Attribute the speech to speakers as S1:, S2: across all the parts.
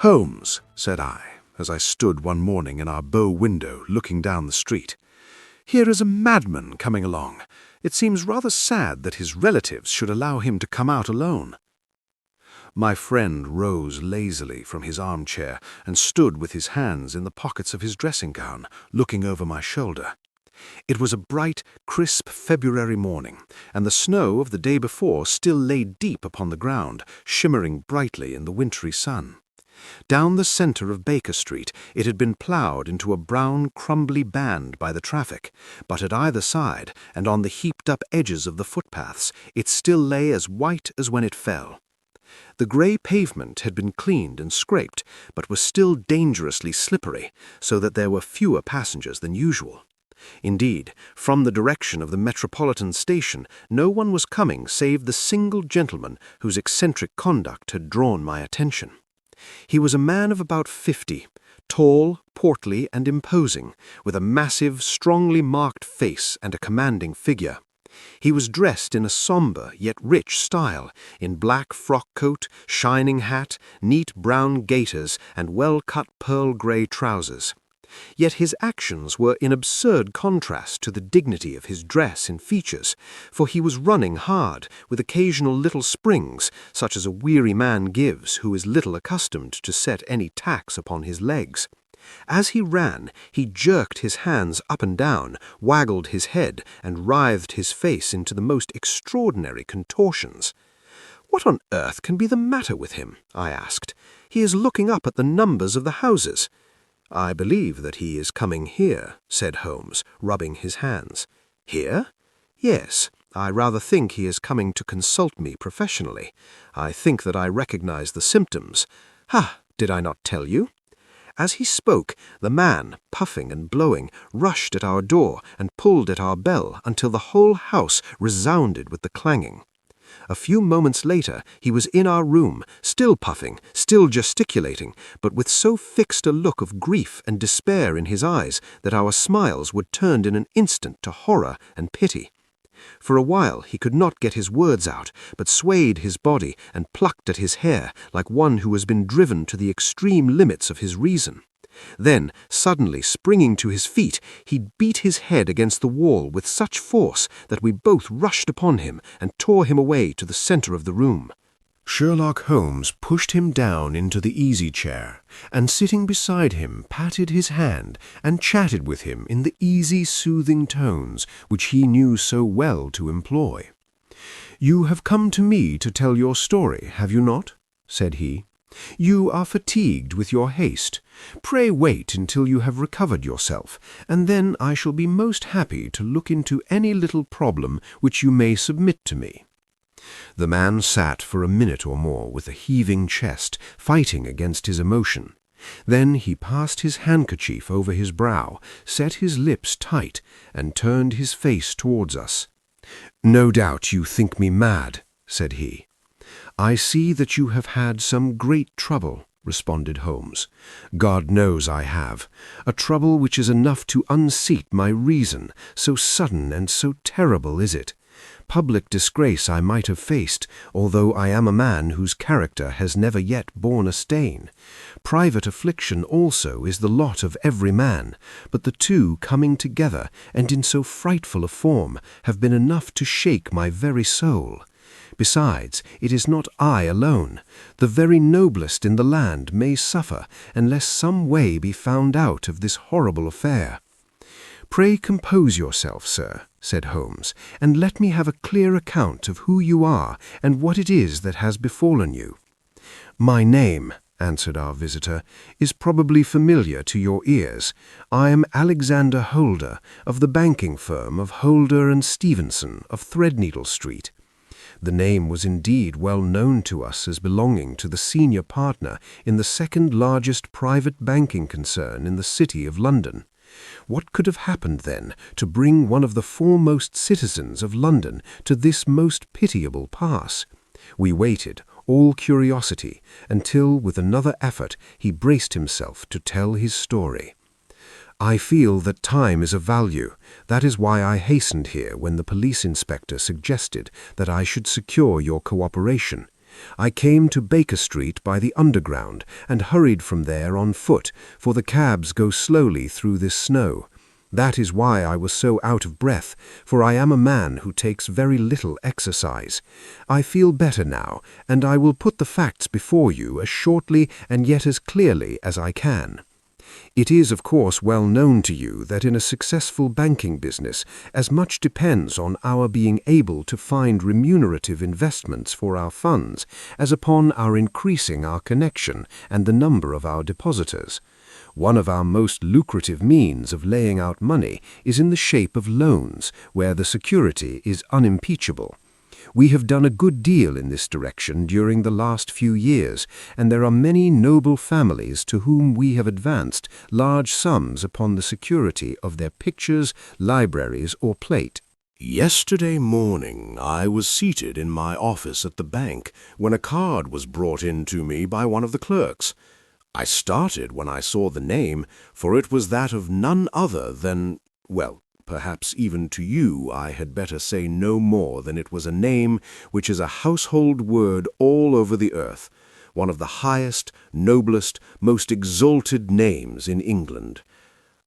S1: "Holmes," said I, as I stood one morning in our bow window looking down the street, "here is a madman coming along. It seems rather sad that his relatives should allow him to come out alone." My friend rose lazily from his armchair and stood with his hands in the pockets of his dressing gown, looking over my shoulder. It was a bright, crisp February morning, and the snow of the day before still lay deep upon the ground, shimmering brightly in the wintry sun. Down the center of Baker Street it had been ploughed into a brown, crumbly band by the traffic, but at either side, and on the heaped-up edges of the footpaths, it still lay as white as when it fell. The grey pavement had been cleaned and scraped, but was still dangerously slippery, so that there were fewer passengers than usual. Indeed, from the direction of the Metropolitan Station, no one was coming save the single gentleman whose eccentric conduct had drawn my attention. He was a man of about 50, tall, portly, and imposing, with a massive, strongly marked face and a commanding figure. He was dressed in a sombre yet rich style, in black frock coat, shining hat, neat brown gaiters, and well-cut pearl-grey trousers. Yet his actions were in absurd contrast to the dignity of his dress and features, for he was running hard, with occasional little springs, such as a weary man gives who is little accustomed to set any tax upon his legs. As he ran, he jerked his hands up and down, waggled his head, and writhed his face into the most extraordinary contortions. "What on earth can be the matter with him?" I asked. "He is looking up at the numbers of the houses." "I believe that he is coming here," said Holmes, rubbing his hands. "Here?" "Yes. I rather think he is coming to consult me professionally. I think that I recognize the symptoms. Ha! Did I not tell you?" As he spoke, the man, puffing and blowing, rushed at our door and pulled at our bell until the whole house resounded with the clanging. A few moments later he was in our room, still puffing, still gesticulating, but with so fixed a look of grief and despair in his eyes that our smiles were turned in an instant to horror and pity. For a while he could not get his words out, but swayed his body and plucked at his hair like one who has been driven to the extreme limits of his reason. Then, suddenly springing to his feet, he beat his head against the wall with such force that we both rushed upon him and tore him away to the center of the room. Sherlock Holmes pushed him down into the easy-chair, and sitting beside him patted his hand and chatted with him in the easy, soothing tones which he knew so well to employ. "You have come to me to tell your story, have you not?" said he. "You are fatigued with your haste. Pray wait until you have recovered yourself, and then I shall be most happy to look into any little problem which you may submit to me." The man sat for a minute or more with a heaving chest, fighting against his emotion. Then he passed his handkerchief over his brow, set his lips tight, and turned his face towards us. "No doubt you think me mad," said he. "I see that you have had some great trouble," responded Holmes. "God knows I have. A trouble which is enough to unseat my reason, so sudden and so terrible is it. Public disgrace I might have faced, although I am a man whose character has never yet borne a stain. Private affliction also is the lot of every man, but the two coming together, and in so frightful a form, have been enough to shake my very soul. Besides, it is not I alone. The very noblest in the land may suffer unless some way be found out of this horrible affair." "Pray compose yourself, sir," said Holmes, "and let me have a clear account of who you are and what it is that has befallen you." "My name," answered our visitor, "is probably familiar to your ears. I am Alexander Holder, of the banking firm of Holder and Stevenson, of Threadneedle Street." The name was indeed well known to us as belonging to the senior partner in the second largest private banking concern in the city of London. What could have happened, then, to bring one of the foremost citizens of London to this most pitiable pass? We waited, all curiosity, until, with another effort, he braced himself to tell his story. "I feel that time is of value. That is why I hastened here when the police inspector suggested that I should secure your cooperation.
S2: I came to Baker Street by the Underground and hurried from there on foot, for the cabs go slowly through this snow. That is why I was so out of breath, for I am a man who takes very little exercise. I feel better now, and I will put the facts before you as shortly and yet as clearly as I can. It is, of course, well known to you that in a successful banking business, as much depends on our being able to find remunerative investments for our funds as upon our increasing our connection and the number of our depositors. One of our most lucrative means of laying out money is in the shape of loans, where the security is unimpeachable. We have done a good deal in this direction during the last few years, and there are many noble families to whom we have advanced large sums upon the security of their pictures, libraries, or plate.
S3: Yesterday morning I was seated in my office at the bank when a card was brought in to me by one of the clerks. I started when I saw the name, for it was that of none other than, well, perhaps even to you I had better say no more than it was a name which is a household word all over the earth, one of the highest, noblest, most exalted names in England.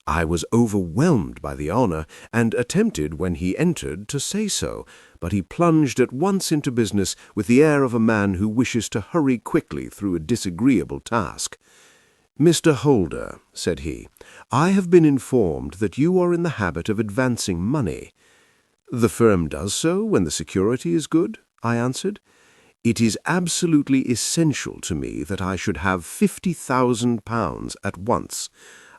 S3: I was overwhelmed by the honor, and attempted when he entered to say so, but he plunged at once into business with the air of a man who wishes to hurry quickly through a disagreeable task. "Mr. Holder," said he, "I have been informed that you are in the habit of advancing money." "The firm does so when the security is good," I answered. "It is absolutely essential to me that I should have £50,000 at once.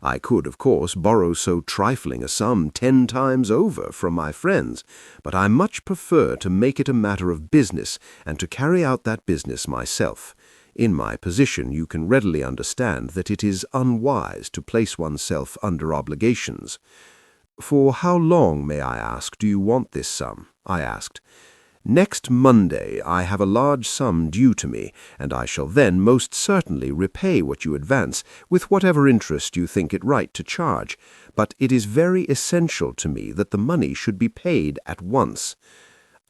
S3: I could, of course, borrow so trifling a sum 10 times over from my friends, but I much prefer to make it a matter of business and to carry out that business myself. In my position you can readily understand that it is unwise to place oneself under obligations." "For how long, may I ask, do you want this sum?" I asked. "Next Monday I have a large sum due to me, and I shall then most certainly repay what you advance, with whatever interest you think it right to charge, but it is very essential to me that the money should be paid at once."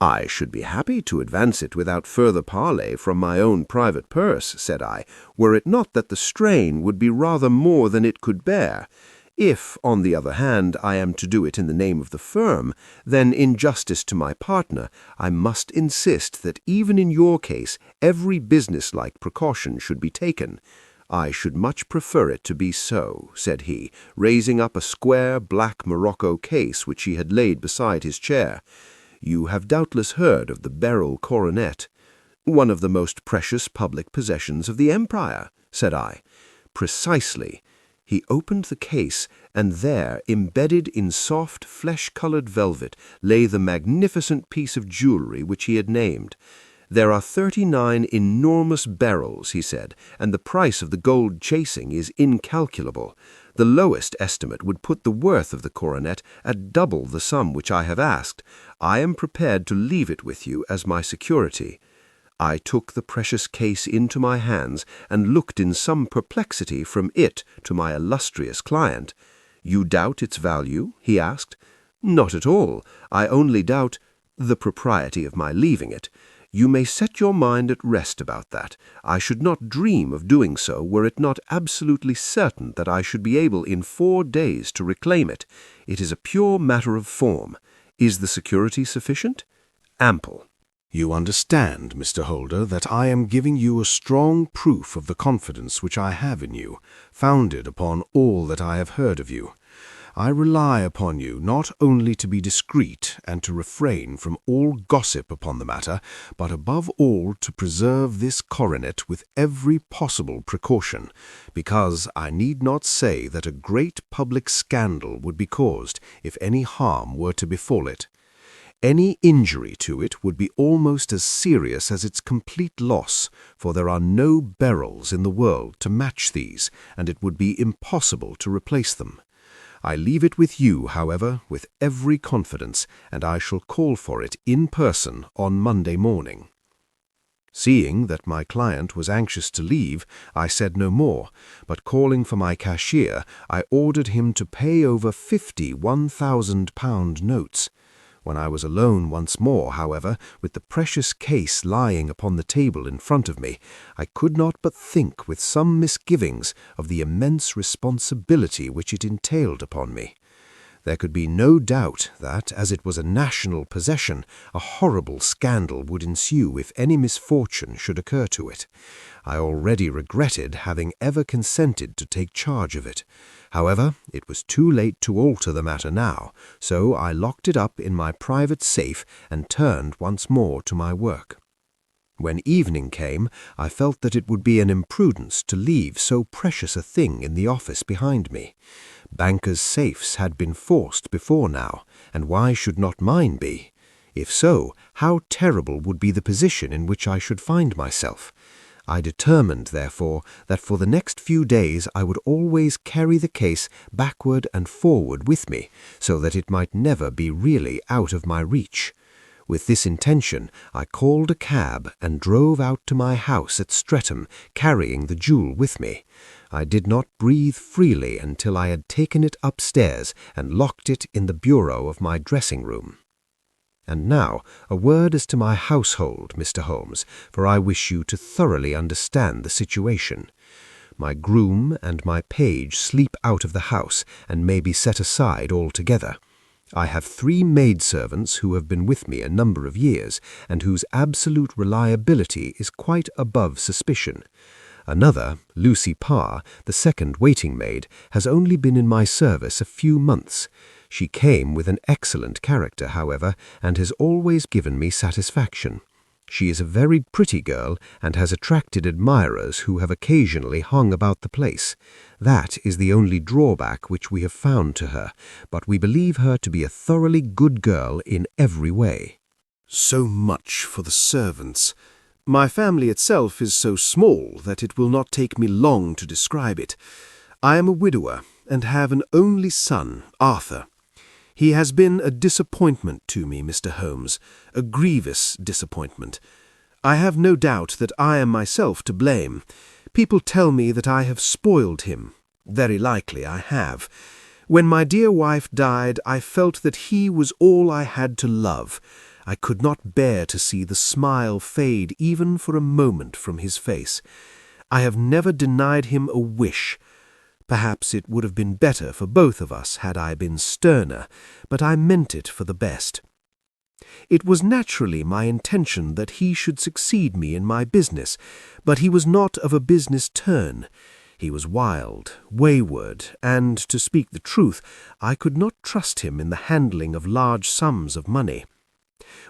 S3: "I should be happy to advance it without further parley from my own private purse," said I, "were it not that the strain would be rather more than it could bear. If, on the other hand, I am to do it in the name of the firm, then in justice to my partner, I must insist that even in your case every business-like precaution should be taken." "I should much prefer it to be so," said he, raising up a square black morocco case which he had laid beside his chair. "You have doubtless heard of the Beryl Coronet." "One of the most precious public possessions of the empire," said I. "Precisely." He opened the case, and there, embedded in soft, flesh-colored velvet, lay the magnificent piece of jewelry which he had named. "There are 39 enormous barrels," he said, "and the price of the gold chasing is incalculable. The lowest estimate would put the worth of the coronet at double the sum which I have asked. I am prepared to leave it with you as my security." I took the precious case into my hands and looked in some perplexity from it to my illustrious client. "You doubt its value?" he asked. "Not at all. I only doubt the propriety of my leaving it. You may set your mind at rest about that. I should not dream of doing so were it not absolutely certain that I should be able in 4 days to reclaim it. It is a pure matter of form. Is the security sufficient?" "Ample."
S1: You understand, Mr. Holder, that I am giving you a strong proof of the confidence which I have in you, founded upon all that I have heard of you. I rely upon you not only to be discreet and to refrain from all gossip upon the matter, but above all to preserve this coronet with every possible precaution, because I need not say that a great public scandal would be caused if any harm were to befall it. Any injury to it would be almost as serious as its complete loss, for there are no beryls in the world to match these, and it would be impossible to replace them. I leave it with you, however, with every confidence, and I shall call for it in person on Monday morning." Seeing that my client was anxious to leave, I said no more, but calling for my cashier, I ordered him to pay over 50 £1,000 notes.
S2: When I was alone once more, however, with the precious case lying upon the table in front of me, I could not but think with some misgivings of the immense responsibility which it entailed upon me. There could be no doubt that, as it was a national possession, a horrible scandal would ensue if any misfortune should occur to it. I already regretted having ever consented to take charge of it. However, it was too late to alter the matter now, so I locked it up in my private safe and turned once more to my work. When evening came, I felt that it would be an imprudence to leave so precious a thing in the office behind me. Bankers' safes had been forced before now, and why should not mine be? If so, how terrible would be the position in which I should find myself? I determined, therefore, that for the next few days I would always carry the case backward and forward with me, so that it might never be really out of my reach. With this intention, I called a cab and drove out to my house at Streatham, carrying the jewel with me. I did not breathe freely until I had taken it upstairs and locked it in the bureau of my dressing-room. And now, a word as to my household, Mr. Holmes, for I wish you to thoroughly understand the situation. My groom and my page sleep out of the house and may be set aside altogether. I have 3 maidservants who have been with me a number of years, and whose absolute reliability is quite above suspicion. Another, Lucy Parr, the second waiting-maid, has only been in my service a few months. She came with an excellent character, however, and has always given me satisfaction. She is a very pretty girl, and has attracted admirers who have occasionally hung about the place. That is the only drawback which we have found to her, but we believe her to be a thoroughly good girl in every way.
S1: So much for the servants. My family itself is so small that it will not take me long to describe it. I am a widower, and have an only son, Arthur. He has been a disappointment to me, Mr. Holmes, a grievous disappointment. I have no doubt that I am myself to blame. People tell me that I have spoiled him. Very likely I have. When my dear wife died, I felt that he was all I had to love. I could not bear to see the smile fade even for a moment from his face. I have never denied him a wish. Perhaps it would have been better for both of us had I been sterner, but I meant it for the best. It was naturally my intention that he should succeed me in my business, but he was not of a business turn. He was wild, wayward, and, to speak the truth, I could not trust him in the handling of large sums of money.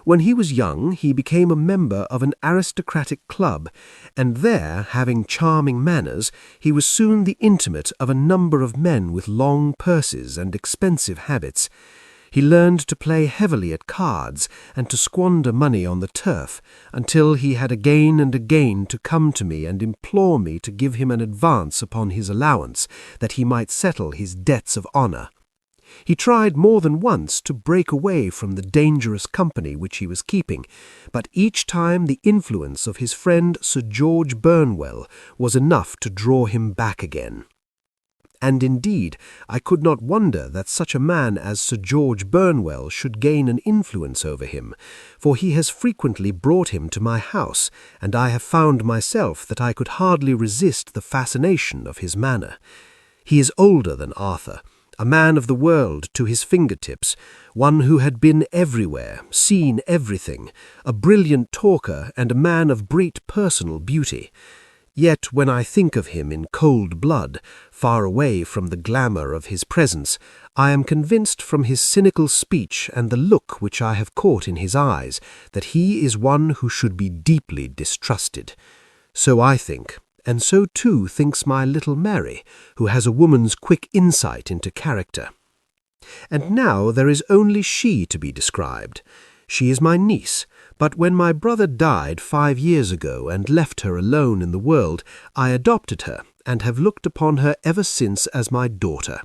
S1: When he was young, he became a member of an aristocratic club, and there, having charming manners, he was soon the intimate of a number of men with long purses and expensive habits. He learned to play heavily at cards and to squander money on the turf, until he had again and again to come to me and implore me to give him an advance upon his allowance, that he might settle his debts of honour. He tried more than once to break away from the dangerous company which he was keeping, but each time the influence of his friend Sir George Burnwell was enough to draw him back again. And indeed, I could not wonder that such a man as Sir George Burnwell should gain an influence over him, for he has frequently brought him to my house, and I have found myself that I could hardly resist the fascination of his manner. He is older than Arthur, a man of the world to his fingertips, one who had been everywhere, seen everything, a brilliant talker and a man of great personal beauty. Yet when I think of him in cold blood, far away from the glamour of his presence, I am convinced from his cynical speech and the look which I have caught in his eyes that he is one who should be deeply distrusted. So I think, and so too thinks my little Mary, who has a woman's quick insight into character. And now there is only she to be described. She is my niece, but when my brother died 5 years ago and left her alone in the world, I adopted her and have looked upon her ever since as my daughter.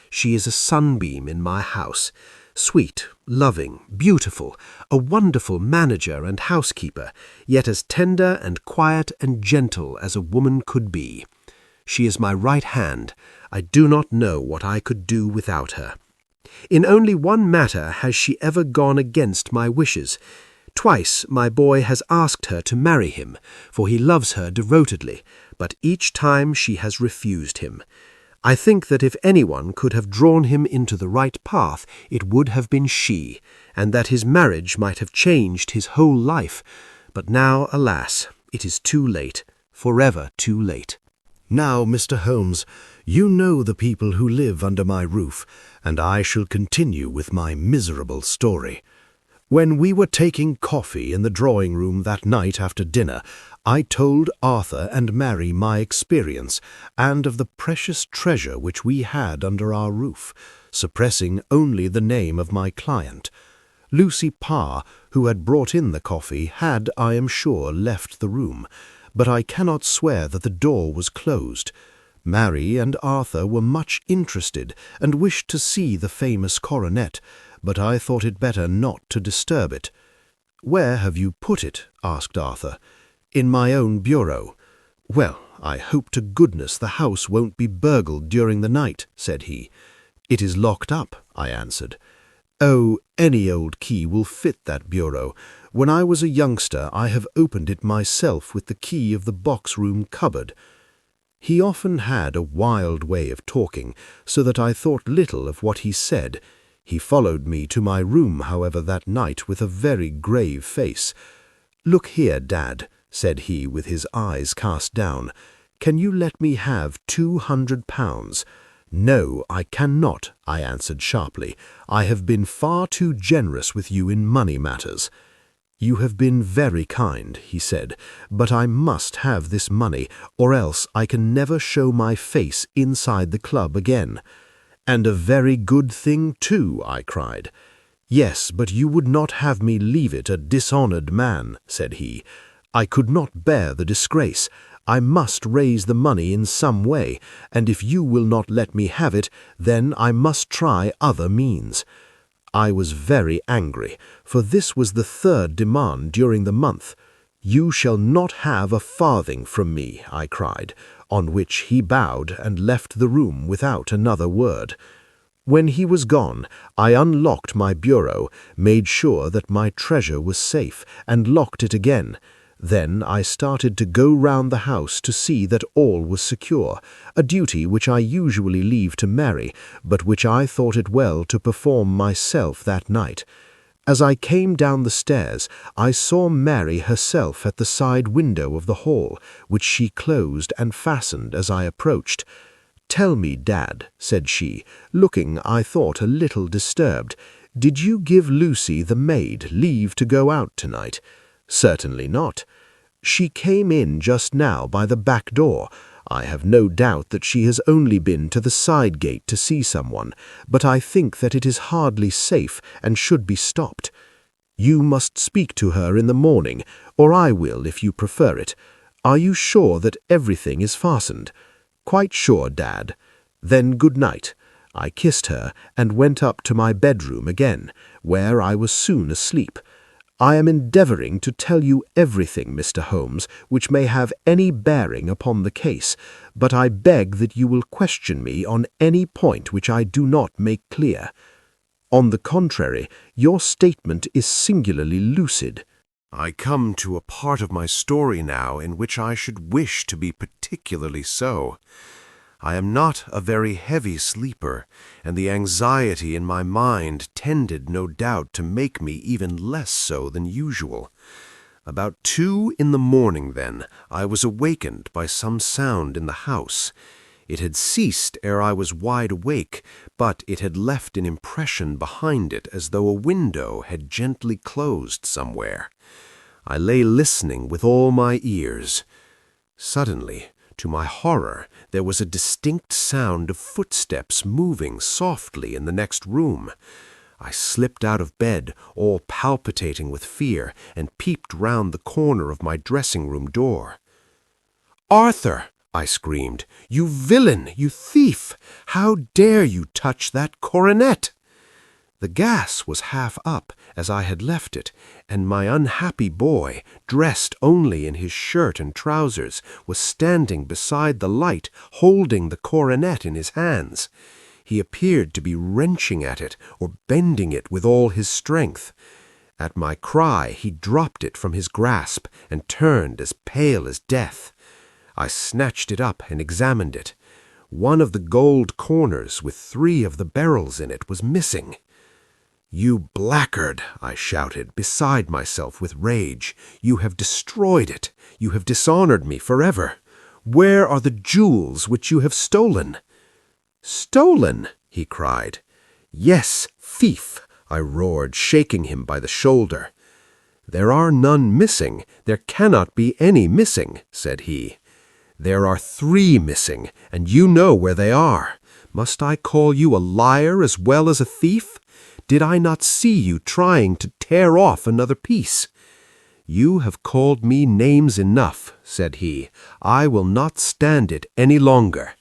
S1: She is a sunbeam in my house, sweet, loving, beautiful, a wonderful manager and housekeeper, yet as tender and quiet and gentle as a woman could be. She is my right hand. I do not know what I could do without her.
S2: In only one matter has she ever gone against my wishes. Twice my boy has asked her to marry him, for he loves her devotedly, but each time she has refused him. I think that if anyone could have drawn him into the right path, it would have been she, and that his marriage might have changed his whole life. But now, alas, it is too late, forever too late.
S3: Now, Mr. Holmes, you know the people who live under my roof, and I shall continue with my miserable story. When we were taking coffee in the drawing-room that night after dinner, I told Arthur and Mary my experience, and of the precious treasure which we had under our roof, suppressing only the name of my client. Lucy Parr, who had brought in the coffee, had, I am sure, left the room, but I cannot swear that the door was closed. Mary and Arthur were much interested, and wished to see the famous coronet, but I thought it better not to disturb it. "Where have you put it?" asked Arthur. "In my own bureau." "Well, I hope to goodness the house won't be burgled during the night," said he. "It is locked up," I answered. "Oh, any old key will fit that bureau. When I was a youngster I have opened it myself with the key of the box-room cupboard." He often had a wild way of talking, so that I thought little of what he said. He followed me to my room, however, that night with a very grave face. "Look here, Dad," said he with his eyes cast down. "Can you let me have £200? "No, I cannot," I answered sharply. "I have been far too generous with you in money matters." "You have been very kind," he said, "but I must have this money, or else I can never show my face inside the club again." "And a very good thing too," I cried. "Yes, but you would not have me leave it a dishonored man," said he. "I could not bear the disgrace. I must raise the money in some way, and if you will not let me have it, then I must try other means." I was very angry, for this was the third demand during the month. "You shall not have a farthing from me," I cried, on which he bowed and left the room without another word. When he was gone, I unlocked my bureau, made sure that my treasure was safe, and locked it again. Then I started to go round the house to see that all was secure, a duty which I usually leave to Mary, but which I thought it well to perform myself that night. As I came down the stairs, I saw Mary herself at the side window of the hall, which she closed and fastened as I approached. "Tell me, Dad," said she, looking, I thought, a little disturbed, "did you give Lucy, the maid, leave to go out tonight?" "Certainly not." "She came in just now by the back door. I have no doubt that she has only been to the side gate to see someone, but I think that it is hardly safe and should be stopped. You must speak to her in the morning, or I will if you prefer it. Are you sure that everything is fastened?" "Quite sure, Dad." "Then good night." I kissed her and went up to my bedroom again, where I was soon asleep. I am endeavouring to tell you everything, Mr. Holmes, which may have any bearing upon the case, but I beg that you will question me on any point which I do not make clear. On the contrary, your statement is singularly lucid.
S1: I come to a part of my story now in which I should wish to be particularly so. I am not a very heavy sleeper, and the anxiety in my mind tended, no doubt, to make me even less so than usual. About 2 in the morning, then, I was awakened by some sound in the house. It had ceased ere I was wide awake, but it had left an impression behind it as though a window had gently closed somewhere. I lay listening with all my ears. Suddenly, to my horror, there was a distinct sound of footsteps moving softly in the next room. I slipped out of bed, all palpitating with fear, and peeped round the corner of my dressing-room door. "Arthur!" I screamed. "You villain! You thief! How dare you touch that coronet?" The gas was half up, as I had left it, and my unhappy boy, dressed only in his shirt and trousers, was standing beside the light, holding the coronet in his hands.
S2: He appeared to be wrenching at it or bending it with all his strength. At my cry, he dropped it from his grasp and turned as pale as death. I snatched it up and examined it. One of the gold corners with 3 of the barrels in it was missing. "You blackguard!" I shouted, beside myself with rage. "You have destroyed it. You have dishonored me forever. Where are the jewels which you have stolen?" "Stolen?" he cried. "Yes, thief!" I roared, shaking him by the shoulder. "There are none missing. There cannot be any missing," said he. "There are 3 missing, and you know where they are. Must I call you a liar as well as a thief? Did I not see you trying to tear off another piece?" "You have called me names enough," said he. "I will not stand it any longer.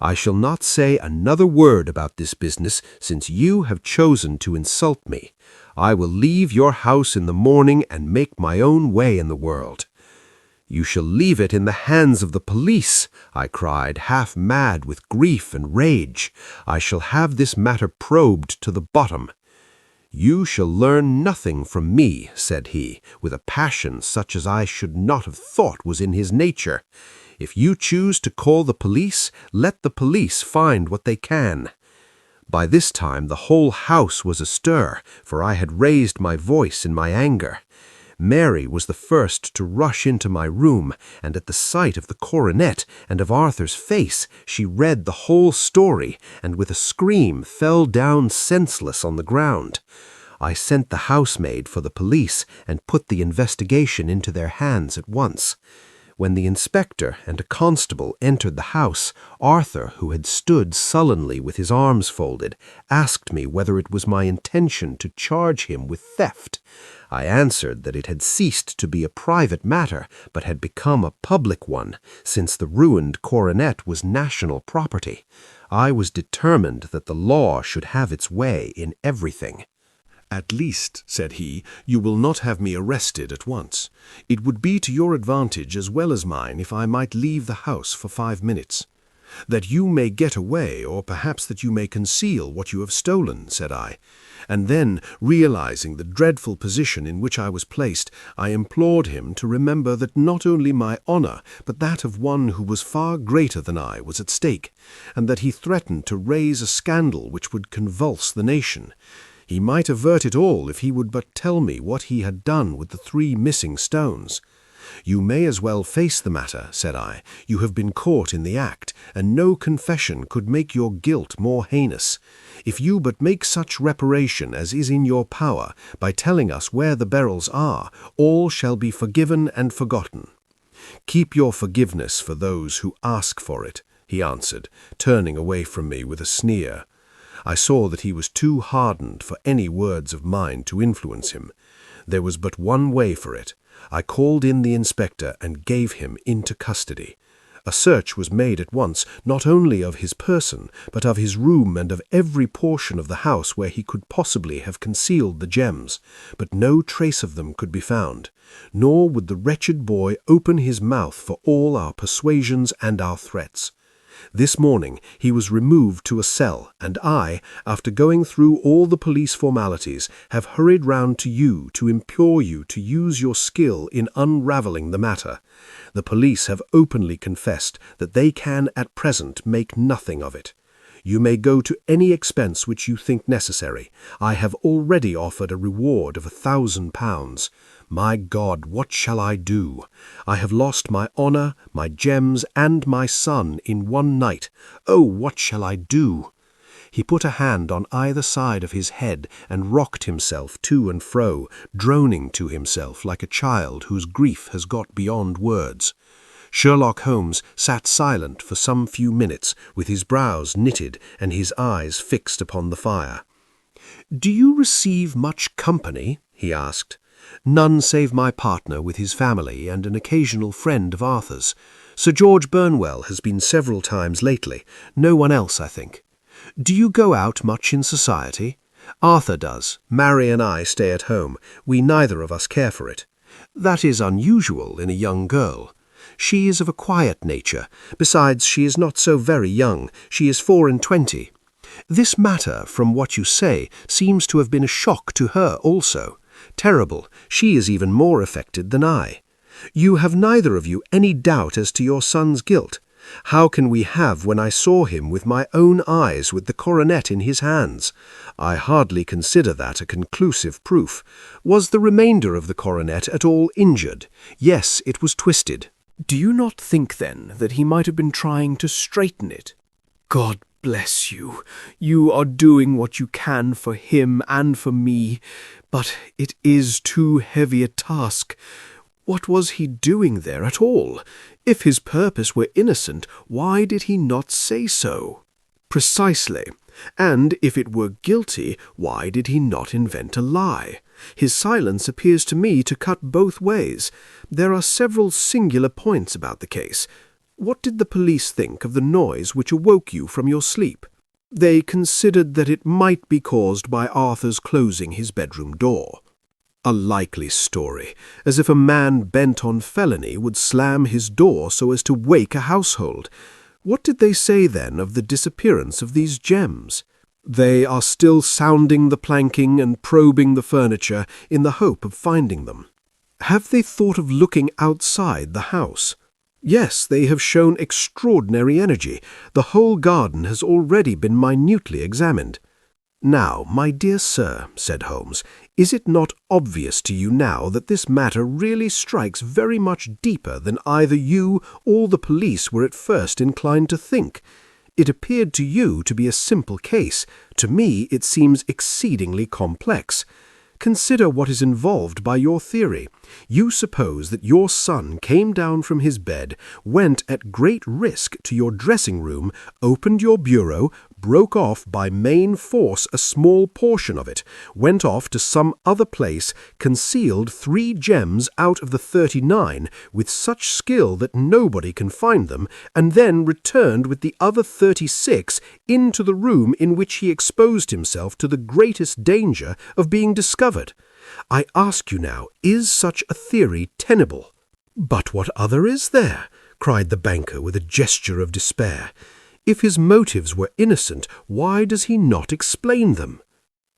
S2: I shall not say another word about this business, since you have chosen to insult me. I will leave your house in the morning and make my own way in the world." "You shall leave it in the hands of the police," I cried, half mad with grief and rage. "I shall have this matter probed to the bottom." "You shall learn nothing from me," said he, with a passion such as I should not have thought was in his nature. "If you choose to call the police, let the police find what they can." By this time the whole house was astir, for I had raised my voice in my anger. Mary was the first to rush into my room, and at the sight of the coronet and of Arthur's face, she read the whole story, and with a scream fell down senseless on the ground. I sent the housemaid for the police, and put the investigation into their hands at once. When the inspector and a constable entered the house, Arthur, who had stood sullenly with his arms folded, asked me whether it was my intention to charge him with theft. I answered that it had ceased to be a private matter, but had become a public one, since the ruined coronet was national property. I was determined that the law should have its way in everything.
S1: "At least," said he, "you will not have me arrested at once. It would be to your advantage as well as mine if I might leave the house for 5 minutes. That you may get away, or perhaps that you may conceal what you have stolen," said I. And then, realizing the dreadful position in which I was placed, I implored him to remember that not only my honor, but that of one who was far greater than I was at stake, and that he threatened to raise a scandal which would convulse the nation. He might avert it all if he would but tell me what he had done with the 3 missing stones. "You may as well face the matter," said I. "You have been caught in the act, and no confession could make your guilt more heinous. If you but make such reparation as is in your power, by telling us where the barrels are, all shall be forgiven and forgotten." "Keep your forgiveness for those who ask for it," he answered, turning away from me with a sneer. I saw that he was too hardened for any words of mine to influence him. There was but one way for it. I called in the inspector and gave him into custody. A search was made at once, not only of his person, but of his room and of every portion of the house where he could possibly have concealed the gems, but no trace of them could be found, nor would the wretched boy open his mouth for all our persuasions and our threats. This morning he was removed to a cell, and I, after going through all the police formalities, have hurried round to you to implore you to use your skill in unravelling the matter. The police have openly confessed that they can at present make nothing of it. You may go to any expense which you think necessary. I have already offered a reward of £1,000. My God, what shall I do? I have lost my honor, my gems, and my son in one night. Oh, what shall I do?" He put a hand on either side of his head and rocked himself to and fro, droning to himself like a child whose grief has got beyond words. Sherlock Holmes sat silent for some few minutes, with his brows knitted and his eyes fixed upon the fire. "Do you receive much company?" he asked. "None save my partner with his family and an occasional friend of Arthur's. Sir George Burnwell has been several times lately. No one else, I think. Do you go out much in society? Arthur does. Mary and I stay at home. We neither of us care for it. That is unusual in a young girl. She is of a quiet nature. Besides, she is not so very young. She is 24.
S2: This matter, from what you say, seems to have been a shock to her also. Terrible. She is even more affected than I. You have neither of you any doubt as to your son's guilt. How can we have when I saw him with my own eyes with the coronet in his hands? I hardly consider that a conclusive proof. Was the remainder of the coronet at all injured? Yes, it was twisted.
S4: Do you not think, then, that he might have been trying to straighten it? God bless you. You are doing what you can for him and for me, but it is too heavy a task. What was he doing there at all? If his purpose were innocent, why did he not say so? Precisely. And if it were guilty, why did he not invent a lie? His silence appears to me to cut both ways. There are several singular points about the case. What did the police think of the noise which awoke you from your sleep? They considered that it might be caused by Arthur's closing his bedroom door. A likely story, as if a man bent on felony would slam his door so as to wake a household. What did they say then of the disappearance of these gems? They are still sounding the planking and probing the furniture in the hope of finding them. Have they thought of looking outside the house? Yes, they have shown extraordinary energy. The whole garden has already been minutely examined. Now, my dear sir, said Holmes, is it not obvious to you now that this matter really strikes very much deeper than either you or the police were at first inclined to think? It appeared to you to be a simple case. To me it seems exceedingly complex. Consider what is involved by your theory. You suppose that your son came down from his bed, went at great risk to your dressing room, opened your bureau, broke off by main force a small portion of it, went off to some other place, concealed 3 gems out of the 39 with such skill that nobody can find them, and then returned with the other 36 into the room in which he exposed himself to the greatest danger of being discovered. I ask you now, is such a theory tenable? But what other is there? Cried the banker with a gesture of despair. If his motives were innocent, why does he not explain them?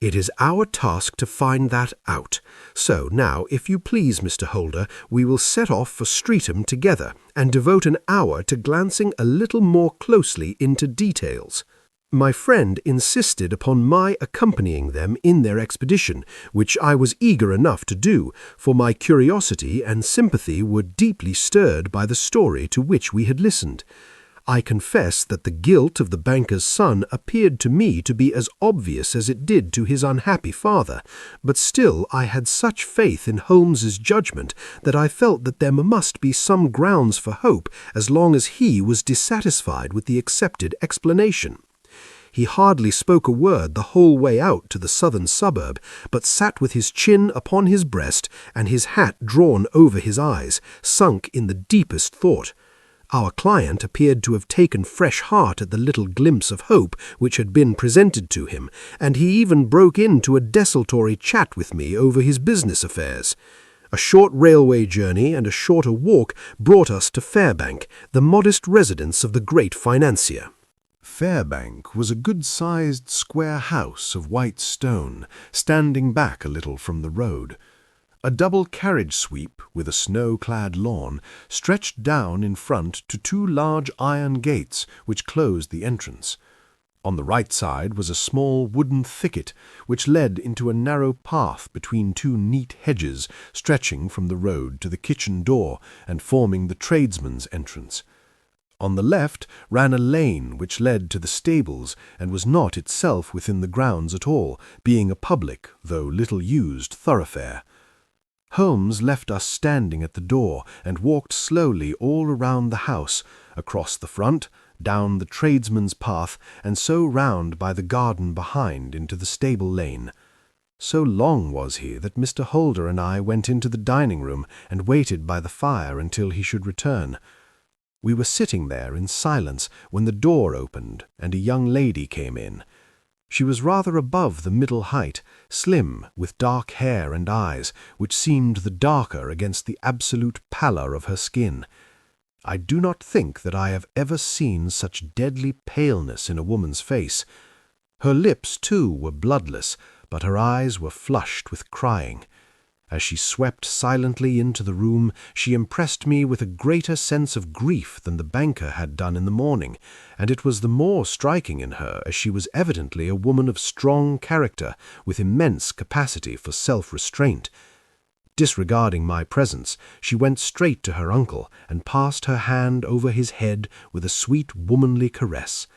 S4: It is our task to find that out. So now, if you please, Mr. Holder, we will set off for Streatham together and devote an hour to glancing a little more closely into details. My friend insisted upon my accompanying them in their expedition, which I was eager enough to do, for my curiosity and sympathy were deeply stirred by the story to which we had listened. I confess that the guilt of the banker's son appeared to me to be as obvious as it did to his unhappy father, but still I had such faith in Holmes's judgment that I felt that there must be some grounds for hope as long as he was dissatisfied with the accepted explanation. He hardly spoke a word the whole way out to the southern suburb, but sat with his chin upon his breast and his hat drawn over his eyes, sunk in the deepest thought. Our client appeared to have taken fresh heart at the little glimpse of hope which had been presented to him, and he even broke into a desultory chat with me over his business affairs. A short railway journey and a shorter walk brought us to Fairbank, the modest residence of the great financier.
S1: Fairbank was a good-sized square house of white stone, standing back a little from the road. A double carriage sweep with a snow-clad lawn stretched down in front to 2 large iron gates which closed the entrance. On the right side was a small wooden thicket which led into a narrow path between 2 neat hedges stretching from the road to the kitchen door and forming the tradesman's entrance. On the left ran a lane which led to the stables and was not itself within the grounds at all, being a public, though little-used, thoroughfare. Holmes left us standing at the door and walked slowly all around the house, across the front, down the tradesman's path, and so round by the garden behind into the stable lane. So long was he that Mr. Holder and I went into the dining-room and waited by the fire until he should return. We were sitting there in silence when the door opened and a young lady came in. She was rather above the middle height, slim, with dark hair and eyes, which seemed the darker against the absolute pallor of her skin. I do not think that I have ever seen such deadly paleness in a woman's face.
S2: Her lips, too, were bloodless, but her eyes were flushed with crying. As she swept silently into the room, she impressed me with a greater sense of grief than the banker had done in the morning, and it was the more striking in her as she was evidently a woman of strong character, with immense capacity for self-restraint. Disregarding my presence, she went straight to her uncle and passed her hand over his head with a sweet womanly caress.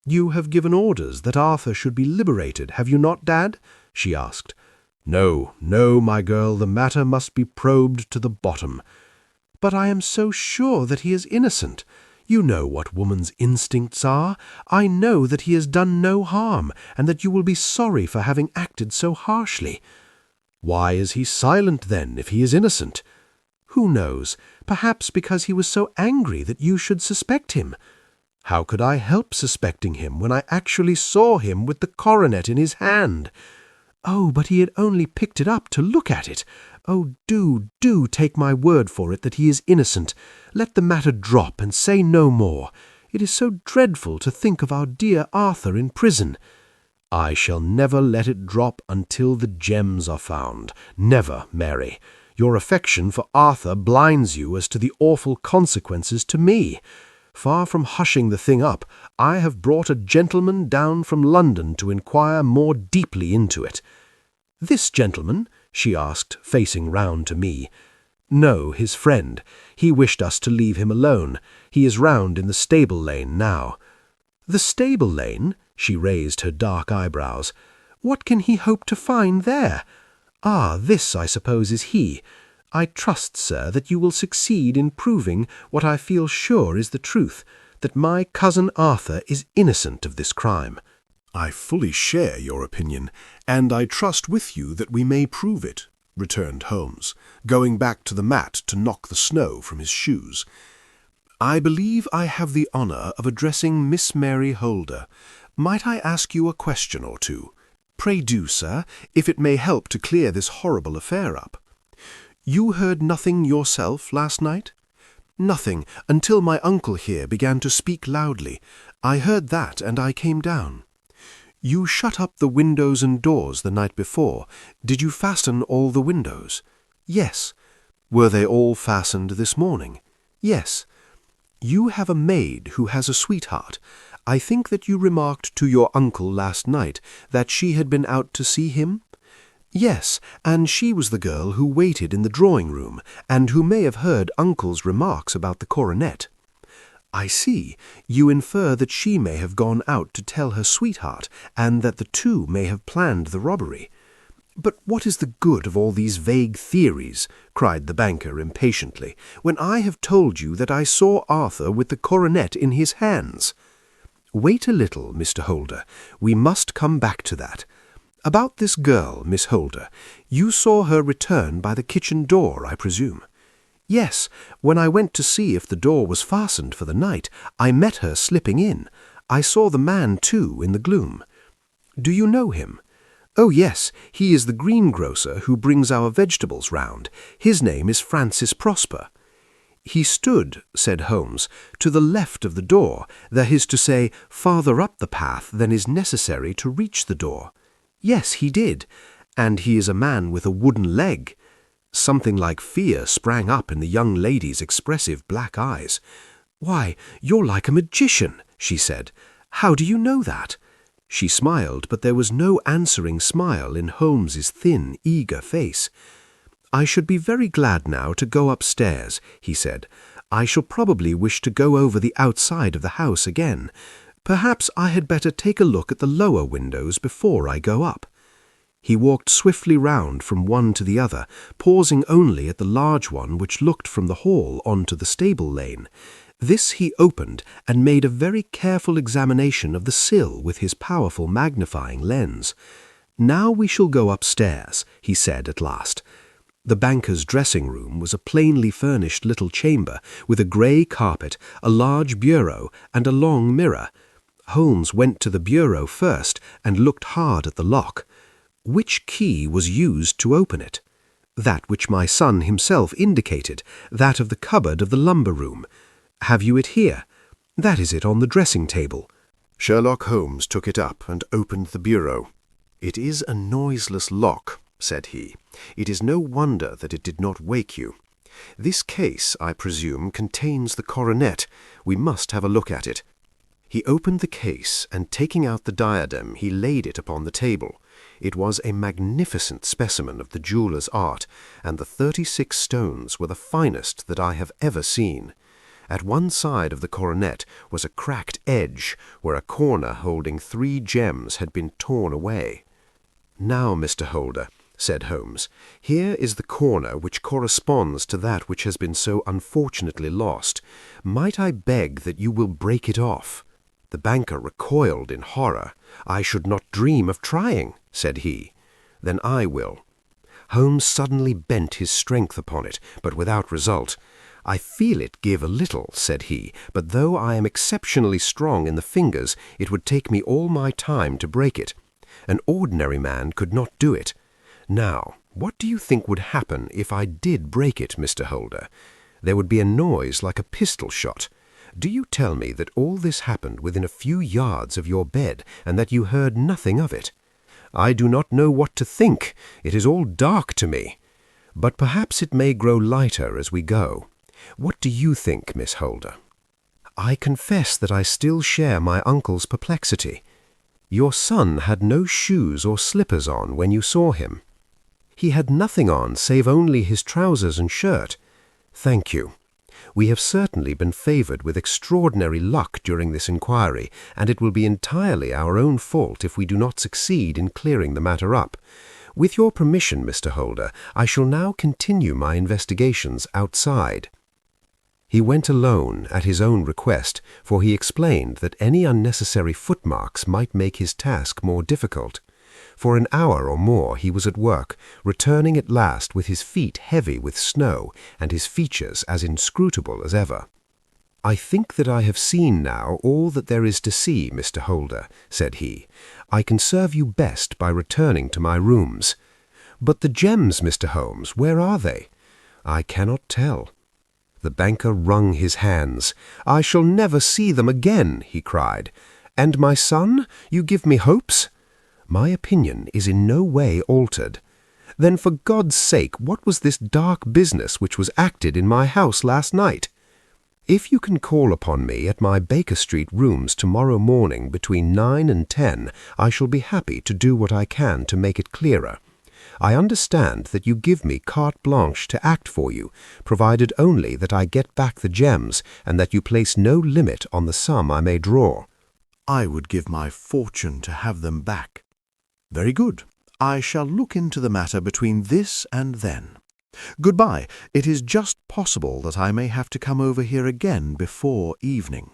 S2: "You have given orders that Arthur should be liberated, have you not, Dad?" she asked. "No, no, my girl, the matter must be probed to the bottom." "But I am so sure that he is innocent. You know what woman's instincts are. I know that he has done no harm, and that you will be sorry for having acted so harshly." "Why is he silent, then, if he is innocent?" "Who knows? Perhaps because he was so angry that you should suspect him." "How could I help suspecting him when I actually saw him with the coronet in his hand?" "Oh, but he had only picked it up to look at it. Oh, do take my word for it that he is innocent. Let the matter drop and say no more. It is so dreadful to think of our dear Arthur in prison." "I shall never let it drop until the gems are found. Never, Mary. Your affection for Arthur blinds you as to the awful consequences to me. Far from hushing the thing up, I have brought a gentleman down from London to inquire more deeply into it." "This gentleman?" she asked, facing round to me. "No, his friend. He wished us to leave him alone. He is round in the stable lane now." "The stable lane?" She raised her dark eyebrows. "What can he hope to find there? Ah, this, I suppose, is he. I trust, sir, that you will succeed in proving what I feel sure is the truth, that my cousin Arthur is innocent of this crime."
S1: "I fully share your opinion, and I trust with you that we may prove it," returned Holmes, going back to the mat to knock the snow from his shoes. "I believe I have the honour of addressing Miss Mary Holder. Might I ask you a question or two? Pray do, sir, if it may help to clear this horrible affair up. You heard nothing yourself last night?" "Nothing, until my uncle here began to speak loudly. I heard that, and I came down." "You shut up the windows and doors the night before. Did you fasten all the windows?" "Yes." "Were they all fastened this morning?" "Yes." "You have a maid who has a sweetheart. I think that you remarked to your uncle last night that she had been out to see him?" "Yes, and she was the girl who waited in the drawing-room, and who may have heard uncle's remarks about the coronet." "I see. You infer that she may have gone out to tell her sweetheart, and that the two may have planned the robbery." "But what is the good of all these vague theories?" cried the banker impatiently, "when I have told you that I saw Arthur with the coronet in his hands?" "Wait a little, Mr. Holder. We must come back to that. About this girl, Miss Holder. You saw her return by the kitchen door, I presume?" "Yes. When I went to see if the door was fastened for the night, I met her slipping in. I saw the man, too, in the gloom." "Do you know him?" "Oh, yes. He is the greengrocer who brings our vegetables round. His name is Francis Prosper." "He stood," said Holmes, "to the left of the door, that is to say, farther up the path than is necessary to reach the door." "Yes, he did. And he is a man with a wooden leg." Something like fear sprang up in the young lady's expressive black eyes. "Why, you're like a magician," she said. "How do you know that?" She smiled, but there was no answering smile in Holmes's thin, eager face. "I should be very glad now to go upstairs," he said. "I shall probably wish to go over the outside of the house again. Perhaps I had better take a look at the lower windows before I go up." He walked swiftly round from one to the other, pausing only at the large one which looked from the hall onto the stable lane. This he opened and made a very careful examination of the sill with his powerful magnifying lens. "Now we shall go upstairs," he said at last. The banker's dressing-room was a plainly furnished little chamber with a grey carpet, a large bureau, and a long mirror. Holmes went to the bureau first and looked hard at the lock. Which key was used to open it? That which my son himself indicated, that of the cupboard of the lumber room. Have you it here? That is it on the dressing-table. Sherlock Holmes took it up and opened the bureau. "It is a noiseless lock," said he. "It is no wonder that it did not wake you. This case, I presume, contains the coronet. We must have a look at it." He opened the case, and taking out the diadem, he laid it upon the table. It was a magnificent specimen of the jeweller's art, and the 36 stones were the finest that I have ever seen. At one side of the coronet was a cracked edge, where a corner holding 3 gems had been torn away. "Now, Mr. Holder," said Holmes, "here is the corner which corresponds to that which has been so unfortunately lost. Might I beg that you will break it off?" The banker recoiled in horror. "I should not dream of trying," said he. "Then I will." Holmes suddenly bent his strength upon it, but without result. "I feel it give a little," said he, "but though I am exceptionally strong in the fingers, it would take me all my time to break it. An ordinary man could not do it. Now, what do you think would happen if I did break it, Mr. Holder? There would be a noise like a pistol shot. Do you tell me that all this happened within a few yards of your bed, and that you heard nothing of it? I do not know what to think. It is all dark to me. But perhaps it may grow lighter as we go. What do you think, Miss Holder?" "I confess that I still share my uncle's perplexity. Your son had no shoes or slippers on when you saw him." "He had nothing on save only his trousers and shirt." "Thank you. We have certainly been favoured with extraordinary luck during this inquiry, and it will be entirely our own fault if we do not succeed in clearing the matter up. With your permission, Mr. Holder, I shall now continue my investigations outside." He went alone at his own request, for he explained that any unnecessary footmarks might make his task more difficult. For an hour or more he was at work, returning at last with his feet heavy with snow and his features as inscrutable as ever. "I think that I have seen now all that there is to see, Mr. Holder," said he. "I can serve you best by returning to my rooms." "But the gems, Mr. Holmes, where are they?" "I cannot tell." The banker wrung his hands. "I shall never see them again," he cried. "And my son? You give me hopes?" "My opinion is in no way altered." "Then for God's sake, what was this dark business which was acted in my house last night?" "If you can call upon me at my Baker Street rooms tomorrow morning between 9 and 10, I shall be happy to do what I can to make it clearer. I understand that you give me carte blanche to act for you, provided only that I get back the gems and that you place no limit on the sum I may draw." "I would give my fortune to have them back." "Very good. I shall look into the matter between this and then. Goodbye. It is just possible that I may have to come over here again before evening."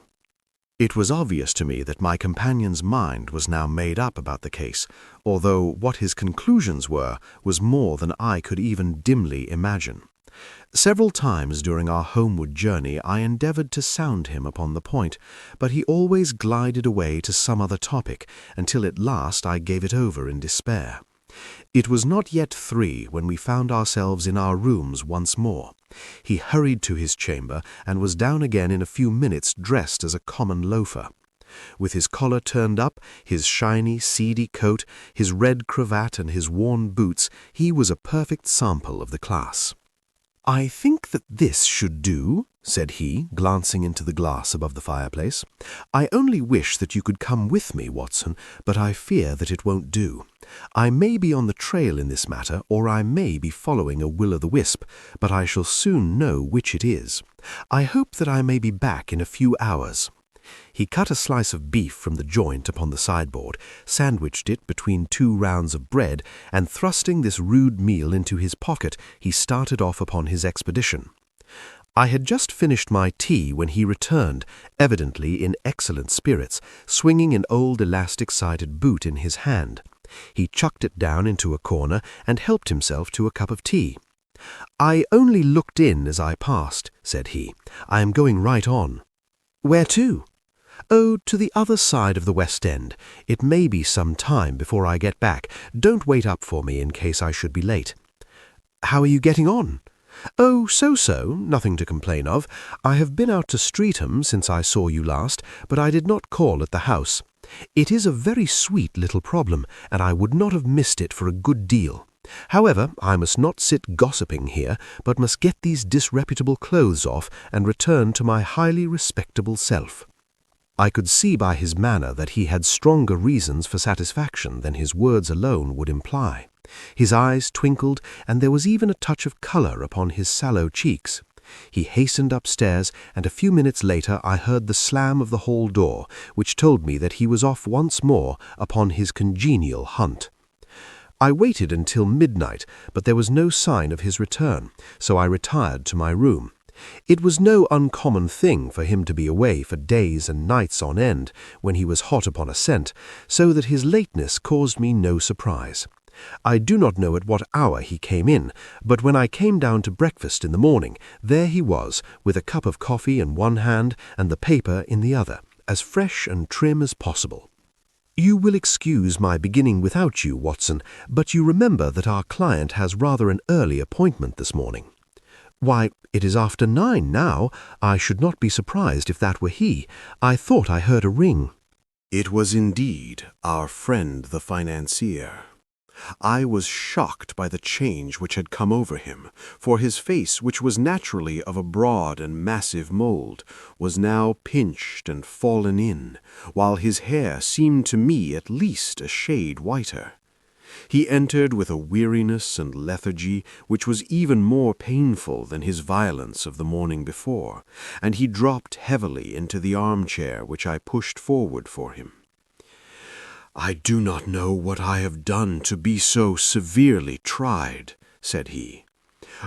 S1: It was obvious to me that my companion's mind was now made up about the case, although what his conclusions were was more than I could even dimly imagine. Several times during our homeward journey I endeavoured to sound him upon the point, but he always glided away to some other topic, until at last I gave it over in despair. It was not yet 3 when we found ourselves in our rooms once more. He hurried to his chamber, and was down again in a few minutes dressed as a common loafer. With his collar turned up, his shiny, seedy coat, his red cravat, and his worn boots, he was a perfect sample of the class. "I think that this should do," said he, glancing into the glass above the fireplace. "I only wish that you could come with me, Watson, but I fear that it won't do. I may be on the trail in this matter, or I may be following a will-o'-the-wisp, but I shall soon know which it is. I hope that I may be back in a few hours." He cut a slice of beef from the joint upon the sideboard, sandwiched it between 2 rounds of bread, and thrusting this rude meal into his pocket, he started off upon his expedition. I had just finished my tea when he returned, evidently in excellent spirits, swinging an old elastic-sided boot in his hand. He chucked it down into a corner and helped himself to a cup of tea. "I only looked in as I passed," said he. "I am going right on." "Where to?" "Oh, to the other side of the West End. It may be some time before I get back. Don't wait up for me in case I should be late." "How are you getting on?" "Oh, so-so, nothing to complain of. I have been out to Streatham since I saw you last, but I did not call at the house.
S2: It is a very sweet little problem, and I would not have missed it for a good deal. However, I must not sit gossiping here, but must get these disreputable clothes off and return to my highly respectable self." I could see by his manner that he had stronger reasons for satisfaction than his words alone would imply. His eyes twinkled, and there was even a touch of colour upon his sallow cheeks. He hastened upstairs, and a few minutes later I heard the slam of the hall door, which told me that he was off once more upon his congenial hunt. I waited until midnight, but there was no sign of his return, so I retired to my room. It was no uncommon thing for him to be away for days and nights on end when he was hot upon a scent, so that his lateness caused me no surprise. I do not know at what hour he came in, but when I came down to breakfast in the morning, there he was, with a cup of coffee in one hand and the paper in the other, as fresh and trim as possible. "You will excuse my beginning without you, Watson, but you remember that our client has rather an early appointment this morning." "Why, it is after 9 now. I should not be surprised if that were he. I thought I heard a ring."
S3: It was indeed our friend the financier. I was shocked by the change which had come over him, for his face, which was naturally of a broad and massive mould, was now pinched and fallen in, while his hair seemed to me at least a shade whiter. He entered with a weariness and lethargy which was even more painful than his violence of the morning before, and he dropped heavily into the armchair which I pushed forward for him. "I do not know what I have done to be so severely tried," said he.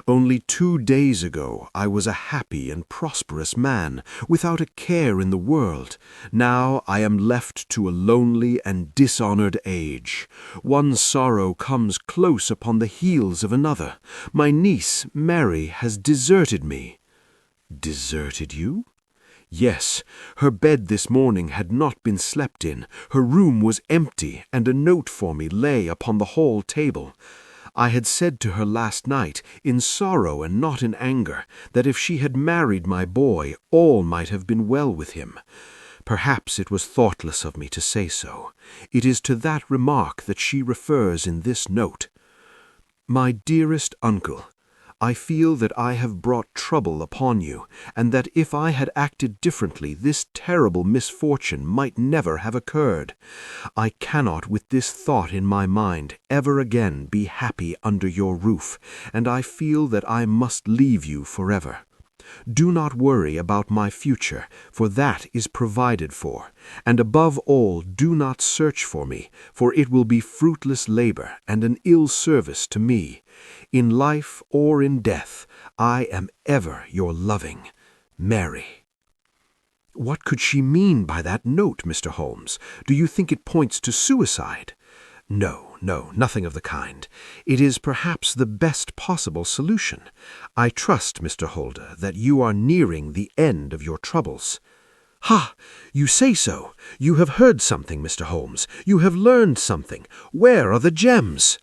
S3: "Only 2 days ago I was a happy and prosperous man, without a care in the world. Now I am left to a lonely and dishonored age. One sorrow comes close upon the heels of another. My niece, Mary, has deserted me." "Deserted you?" "Yes, her bed this morning had not been slept in, her room was empty, and a note for me lay upon the hall table. I had said to her last night, in sorrow and not in anger, that if she had married my boy, all might have been well with him. Perhaps it was thoughtless of me to say so. It is to that remark that she refers in this note. My dearest uncle, I feel that I have brought trouble upon you, and that if I had acted differently, this terrible misfortune might never have occurred. I cannot, with this thought in my mind, ever again be happy under your roof, and I feel that I must leave you forever. Do not worry about my future, for that is provided for, and above all do not search for me, for it will be fruitless labor and an ill service to me. In life or in death, I am ever your loving Mary." What could she mean by that note, Mr. Holmes? Do you think it points to suicide? No, nothing of the kind. It is perhaps the best possible solution. I trust, Mr. Holder, that you are nearing the end of your troubles. "Ha! You say so. You have heard something, Mr. Holmes. You have learned something. Where are the gems?"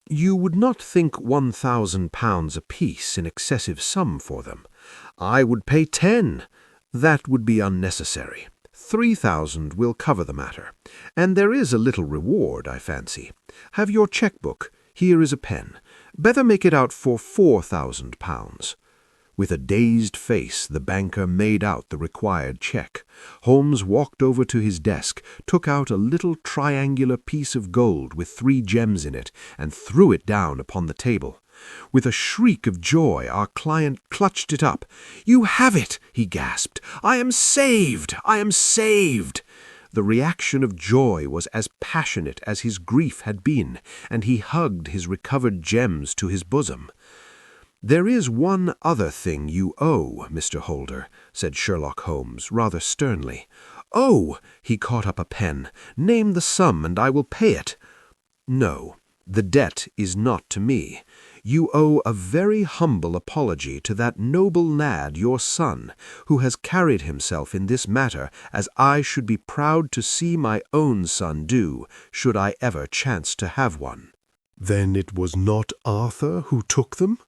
S3: "You would not think £1,000 apiece an excessive sum for them. I would pay 10. That would be unnecessary. 3,000 will cover the matter, and there is a little reward, I fancy. Have your cheque-book. Here is a pen. Better make it out for £4,000. With a dazed face, the banker made out the required cheque. Holmes walked over to his desk, took out a little triangular piece of gold with 3 gems in it, and threw it down upon the table. With a shriek of joy, our client clutched it up. "You have it!" he gasped. "I am saved! I am saved!" The reaction of joy was as passionate as his grief had been, and he hugged his recovered gems to his bosom. "There is one other thing you owe, Mr. Holder," said Sherlock Holmes, rather sternly. "Oh!" He caught up a pen. "Name the sum, and I will pay it." "No, the debt is not to me. You owe a very humble apology to that noble lad, your son, who has carried himself in this matter as I should be proud to see my own son do, should I ever chance to have one."
S1: Then it was not Arthur who took them?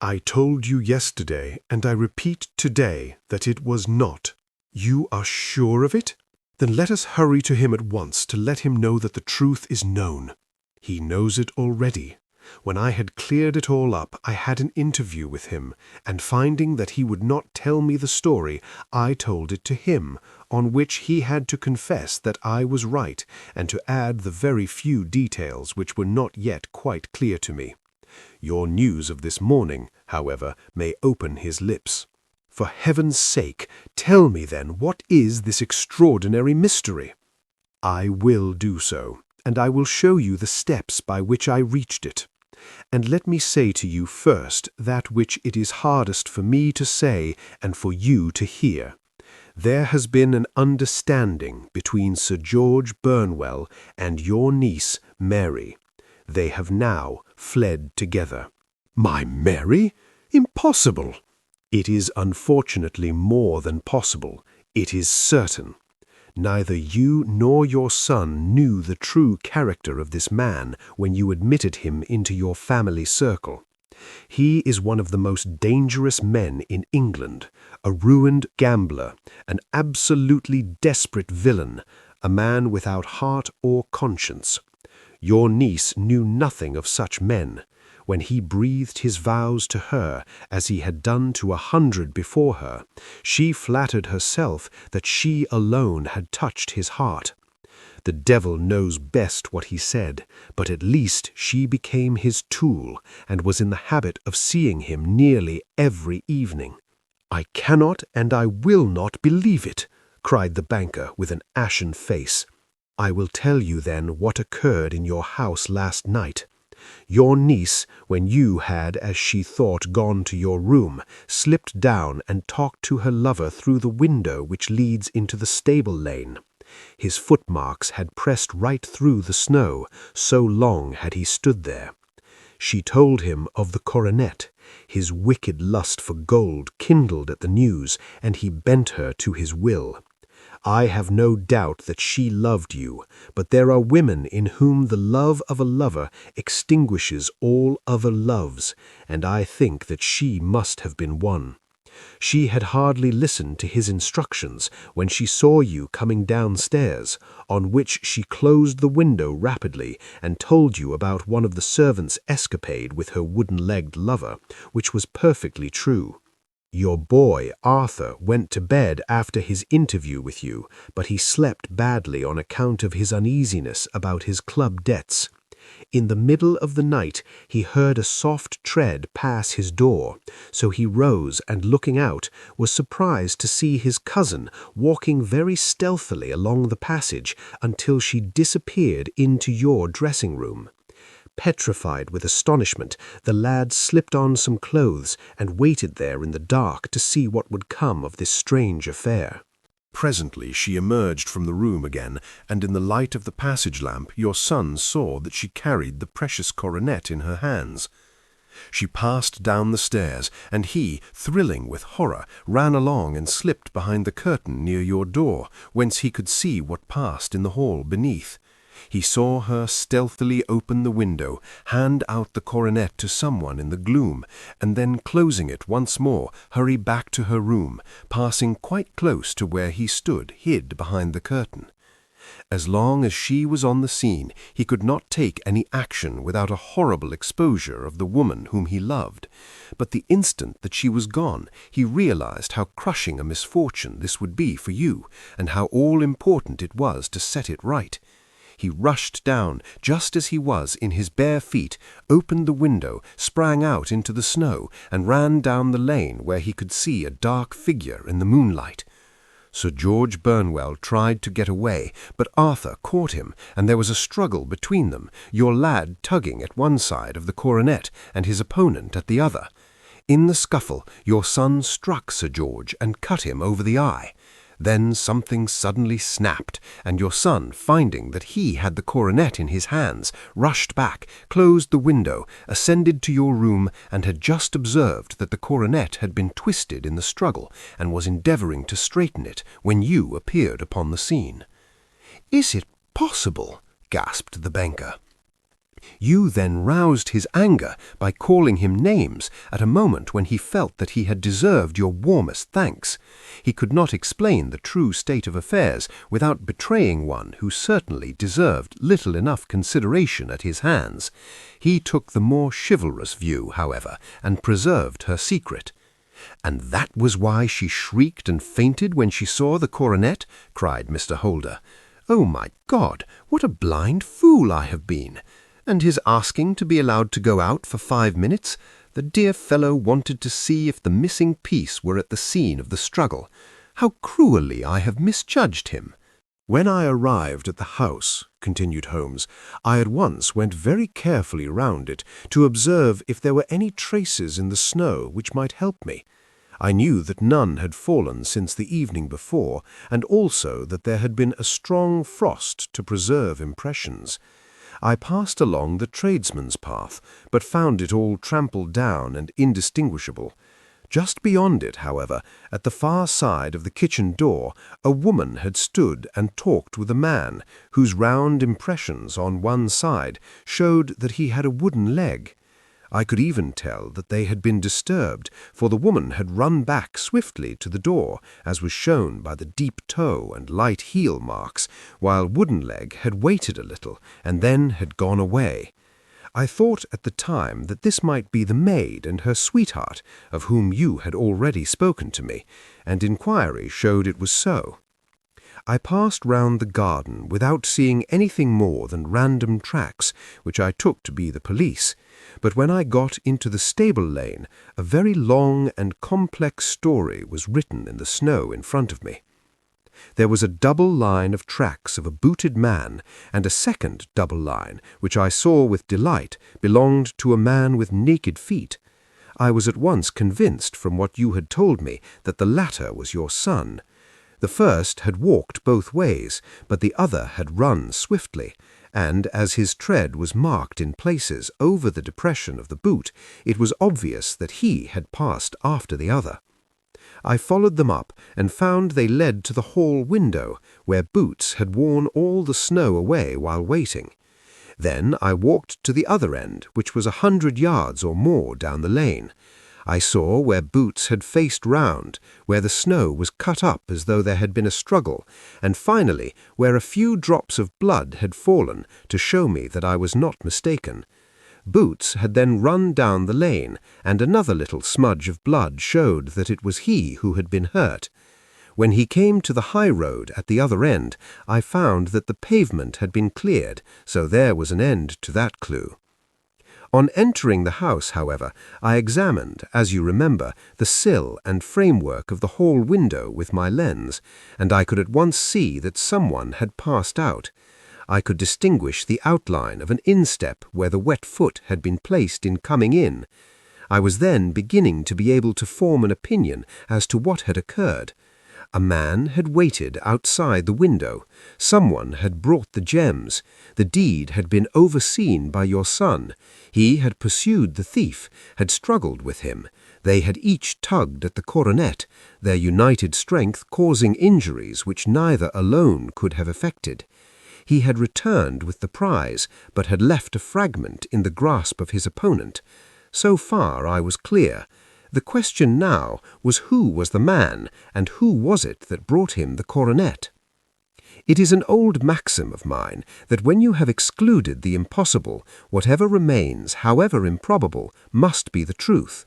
S1: I told you yesterday, and I repeat today, that it was not. You are sure of it?
S5: Then let us hurry to him at once to let him know that the truth is known. He knows it already. When I had cleared it all up, I had an interview with him, and finding that he would not tell me the story, I told it to him, on which he had to confess that I was right, and to add the very few details which were not yet quite clear to me. Your news of this morning, however, may open his lips. For heaven's sake, tell me then, what is this extraordinary mystery? I will do so, and I will show you the steps by which I reached it. And let me say to you first that which it is hardest for me to say and for you to hear. There has been an understanding between Sir George Burnwell and your niece, Mary. They have now fled together. My Mary? Impossible! It is unfortunately more than possible. It is certain. Neither you nor your son knew the true character of this man when you admitted him into your family circle. He is one of the most dangerous men in England, a ruined gambler, an absolutely desperate villain, a man without heart or conscience. Your niece knew nothing of such men. When he breathed his vows to her, as he had done to 100 before her, she flattered herself that she alone had touched his heart. The devil knows best what he said, but at least she became his tool, and was in the habit of seeing him nearly every evening. I cannot and I will not believe it, cried the banker with an ashen face. I will tell you then what occurred in your house last night. Your niece, when you had, as she thought, gone to your room, slipped down and talked to her lover through the window which leads into the stable lane. His footmarks had pressed right through the snow, so long had he stood there. She told him of the coronet. His wicked lust for gold kindled at the news, and he bent her to his will. I have no doubt that she loved you, but there are women in whom the love of a lover extinguishes all other loves, and I think that she must have been one. She had hardly listened to his instructions when she saw you coming downstairs, on which she closed the window rapidly and told you about one of the servants' escapade with her wooden-legged lover, which was perfectly true. Your boy, Arthur, went to bed after his interview with you, but he slept badly on account of his uneasiness about his club debts. In the middle of the night he heard a soft tread pass his door, so he rose and, looking out, was surprised to see his cousin walking very stealthily along the passage until she disappeared into your dressing-room. Petrified with astonishment, the lad slipped on some clothes and waited there in the dark to see what would come of this strange affair.
S3: Presently she emerged from the room again, and in the light of the passage lamp your son saw that she carried the precious coronet in her hands. She passed down the stairs, and he, thrilling with horror, ran along and slipped behind the curtain near your door, whence he could see what passed in the hall beneath. He saw her stealthily open the window, hand out the coronet to someone in the gloom, and then, closing it once more, hurry back to her room, passing quite close to where he stood hid behind the curtain. As long as she was on the scene, he could not take any action without a horrible exposure of the woman whom he loved. But the instant that she was gone, he realized how crushing a misfortune this would be for you, and how all-important it was to set it right. He rushed down, just as he was, in his bare feet, opened the window, sprang out into the snow, and ran down the lane where he could see a dark figure in the moonlight. Sir George Burnwell tried to get away, but Arthur caught him, and there was a struggle between them, your lad tugging at one side of the coronet and his opponent at the other. In the scuffle, your son struck Sir George and cut him over the eye. Then something suddenly snapped, and your son, finding that he had the coronet in his hands, rushed back, closed the window, ascended to your room, and had just observed that the coronet had been twisted in the struggle, and was endeavouring to straighten it, when you appeared upon the scene. "Is it possible?" gasped the banker.
S2: You then roused his anger by calling him names at a moment when he felt that he had deserved your warmest thanks. He could not explain the true state of affairs without betraying one who certainly deserved little enough consideration at his hands. He took the more chivalrous view, however, and preserved her secret. "And that was why she shrieked and fainted when she saw the coronet?" cried Mr. Holder. "Oh, my God, what a blind fool I have been! And his asking to be allowed to go out for 5 minutes? The dear fellow wanted to see if the missing piece were at the scene of the struggle. How cruelly I have misjudged him!"
S3: "When I arrived at the house," continued Holmes, "I at once went very carefully round it to observe if there were any traces in the snow which might help me. I knew that none had fallen since the evening before, and also that there had been a strong frost to preserve impressions. I passed along the tradesman's path, but found it all trampled down and indistinguishable. Just beyond it, however, at the far side of the kitchen door, a woman had stood and talked with a man, whose round impressions on one side showed that he had a wooden leg. I could even tell that they had been disturbed, for the woman had run back swiftly to the door, as was shown by the deep toe and light heel marks, while Woodenleg had waited a little and then had gone away. I thought at the time that this might be the maid and her sweetheart, of whom you had already spoken to me, and inquiry showed it was so. I passed round the garden without seeing anything more than random tracks, which I took to be the police, but when I got into the stable lane, a very long and complex story was written in the snow in front of me. There was a double line of tracks of a booted man, and a second double line, which I saw with delight, belonged to a man with naked feet. I was at once convinced from what you had told me that the latter was your son. The first had walked both ways, but the other had run swiftly, and as his tread was marked in places over the depression of the boot, it was obvious that he had passed after the other. I followed them up and found they led to the hall window, where Boots had worn all the snow away while waiting. Then I walked to the other end, which was 100 yards or more down the lane. I saw where Boots had faced round, where the snow was cut up as though there had been a struggle, and finally where a few drops of blood had fallen to show me that I was not mistaken. Boots had then run down the lane, and another little smudge of blood showed that it was he who had been hurt. When he came to the high road at the other end, I found that the pavement had been cleared, so there was an end to that clue. On entering the house, however, I examined, as you remember, the sill and framework of the hall window with my lens, and I could at once see that someone had passed out. I could distinguish the outline of an instep where the wet foot had been placed in coming in. I was then beginning to be able to form an opinion as to what had occurred. A man had waited outside the window. Someone had brought the gems. The deed had been overseen by your son. He had pursued the thief, had struggled with him. They had each tugged at the coronet, their united strength causing injuries which neither alone could have effected. He had returned with the prize, but had left a fragment in the grasp of his opponent. So far I was clear. The question now was who was the man, and who was it that brought him the coronet? It is an old maxim of mine that when you have excluded the impossible, whatever remains, however improbable, must be the truth.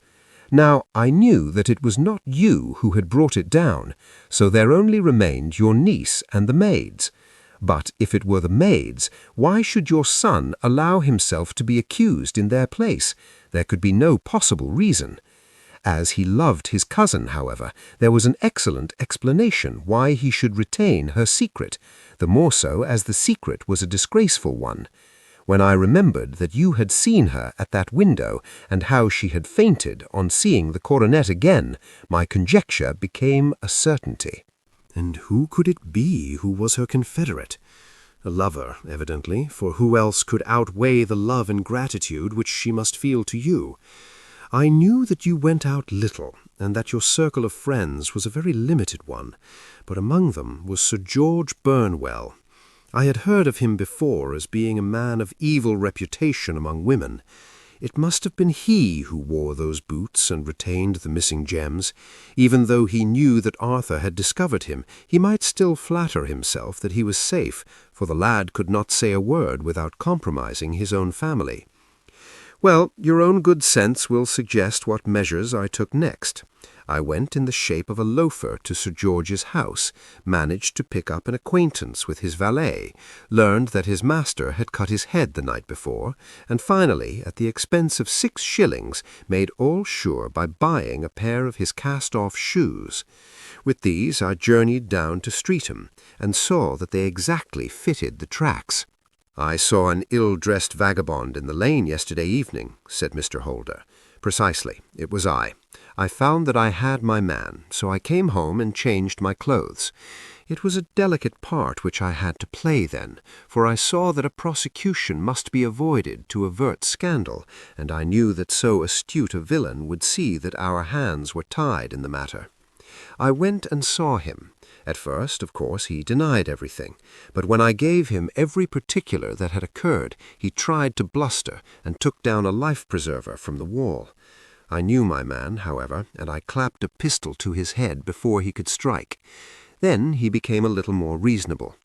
S3: Now, I knew that it was not you who had brought it down, so there only remained your niece and the maids. But if it were the maids, why should your son allow himself to be accused in their place? There could be no possible reason. As he loved his cousin, however, there was an excellent explanation why he should retain her secret, the more so as the secret was a disgraceful one. When I remembered that you had seen her at that window, and how she had fainted on seeing the coronet again, my conjecture became a certainty. And who could it be who was her confederate? A lover, evidently, for who else could outweigh the love and gratitude which she must feel to you? I knew that you went out little, and that your circle of friends was a very limited one, but among them was Sir George Burnwell.
S2: I had heard of him before as being a man of evil reputation among women. It must have been he who wore those boots and retained the missing gems. Even though he knew that Arthur had discovered him, he might still flatter himself that he was safe, for the lad could not say a word without compromising his own family. Well, your own good sense will suggest what measures I took next. I went in the shape of a loafer to Sir George's house, managed to pick up an acquaintance with his valet, learned that his master had cut his head the night before, and finally, at the expense of 6 shillings, made all sure by buying a pair of his cast-off shoes. With these I journeyed down to Streatham, and saw that they exactly fitted the tracks. "I saw an ill-dressed vagabond in the lane yesterday evening," said Mr. Holder. "Precisely. It was I. I found that I had my man, so I came home and changed my clothes. It was a delicate part which I had to play then, for I saw that a prosecution must be avoided to avert scandal, and I knew that so astute a villain would see that our hands were tied in the matter. I went and saw him. At first, of course, he denied everything, but when I gave him every particular that had occurred, he tried to bluster and took down a life-preserver from the wall. I knew my man, however, and I clapped a pistol to his head before he could strike. Then he became a little more reasonable.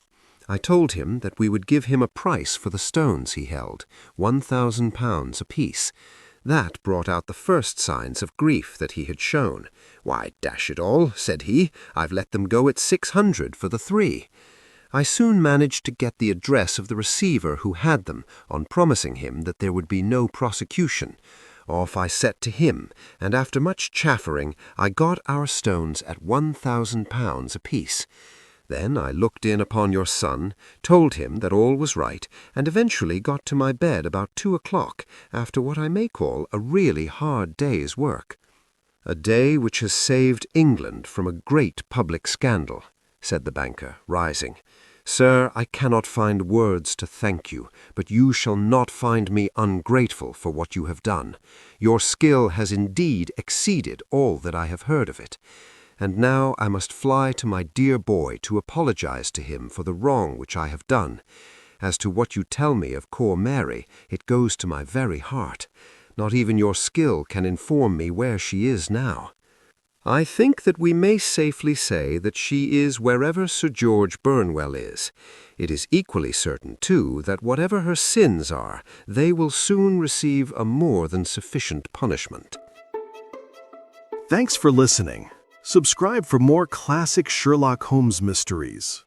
S2: I told him that we would give him a price for the stones he held, £1,000 apiece. That brought out the first signs of grief that he had shown. "Why, dash it all," said he, "I've let them go at 600 for the 3. I soon managed to get the address of the receiver who had them, on promising him that there would be no prosecution. Off I set to him, and after much chaffering, I got our stones at £1,000 apiece. Then I looked in upon your son, told him that all was right, and eventually got to my bed about 2 o'clock, after what I may call a really hard day's work." "A day which has saved England from a great public scandal," said the banker, rising. "Sir, I cannot find words to thank you, but you shall not find me ungrateful for what you have done. Your skill has indeed exceeded all that I have heard of it. And now I must fly to my dear boy to apologize to him for the wrong which I have done. As to what you tell me of poor Mary, it goes to my very heart. Not even your skill can inform me where she is now. I think that we may safely say that she is wherever Sir George Burnwell is. It is equally certain, too, that whatever her sins are, they will soon receive a more than sufficient punishment."
S5: Thanks for listening. Subscribe for more classic Sherlock Holmes mysteries.